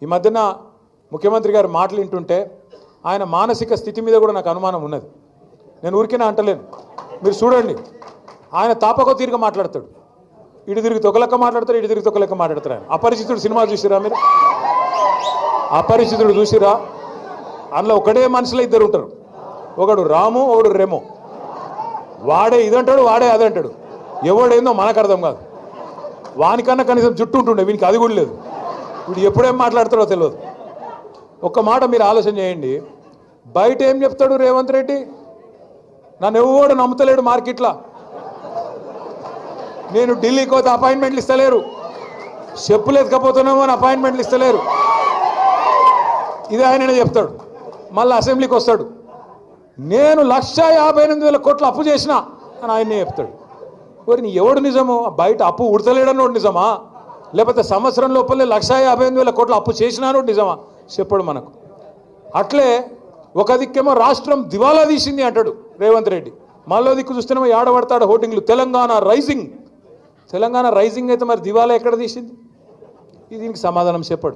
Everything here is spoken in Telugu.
ఈ మధ్యన ముఖ్యమంత్రి గారు మాటలు వింటుంటే ఆయన మానసిక స్థితి మీద కూడా నాకు అనుమానం ఉన్నది. నేను ఊరికేనా అంటలేను, మీరు చూడండి. ఆయన తాపకో తీరుగా మాట్లాడతాడు, ఇటు తిరిగి తొక్కలెక్క మాట్లాడతాడు, ఇటు తిరిగి తొక్కలెక్క మాట్లాడతాడు. ఆయన అపరిచితుడు సినిమా చూసిరా మీరు? అపరిచితుడు చూసిరా? అందులో ఒకటే మనుషులు ఇద్దరు ఉంటారు, ఒకడు రాము, ఒకడు రెమో. వాడే ఇదంటాడు, వాడే అదంటాడు. ఎవడేందో మనకు అర్థం కాదు. వానికన్నా కనీసం జుట్టు ఉంటుండే, వీనికి అది కూడా లేదు. వీడు ఎప్పుడేం మాట్లాడతాడో తెలియదు. ఒక్క మాట మీరు ఆలోచన చేయండి. బయట ఏం చెప్తాడు రేవంత్ రెడ్డి? నన్ను ఎవడు నమ్ముతలేడు మార్కెట్లో, నేను ఢిల్లీకి పోతే అపాయింట్మెంట్లు ఇస్తలేరు, చెప్పులు ఎత్తుకపోతున్నామో అని అపాయింట్మెంట్లు ఇస్తలేరు. ఇది ఆయననే చెప్తాడు. మళ్ళీ అసెంబ్లీకి వస్తాడు, నేను 1,58,000 కోట్ల అప్పు చేసిన అని ఆయనే చెప్తాడు. మరి నీ ఎవడు నిజము? బయట అప్పు ఉడతలేడన్నోడు నిజమా, లేకపోతే సంవత్సరం లోపలే 1,58,000 కోట్ల అప్పు చేసినానోడు నిజమా? చెప్పడు మనకు. అట్లే ఒక దిక్కేమో రాష్ట్రం దివాలా తీసింది అంటాడు రేవంత్ రెడ్డి, మళ్ళీ దిక్కు చూస్తేనేమో ఏడబడతాడు హోర్డింగ్లు, తెలంగాణ రైజింగ్. తెలంగాణ రైజింగ్ అయితే మరి దివాలా ఎక్కడ తీసింది? దీనికి సమాధానం చెప్పడు.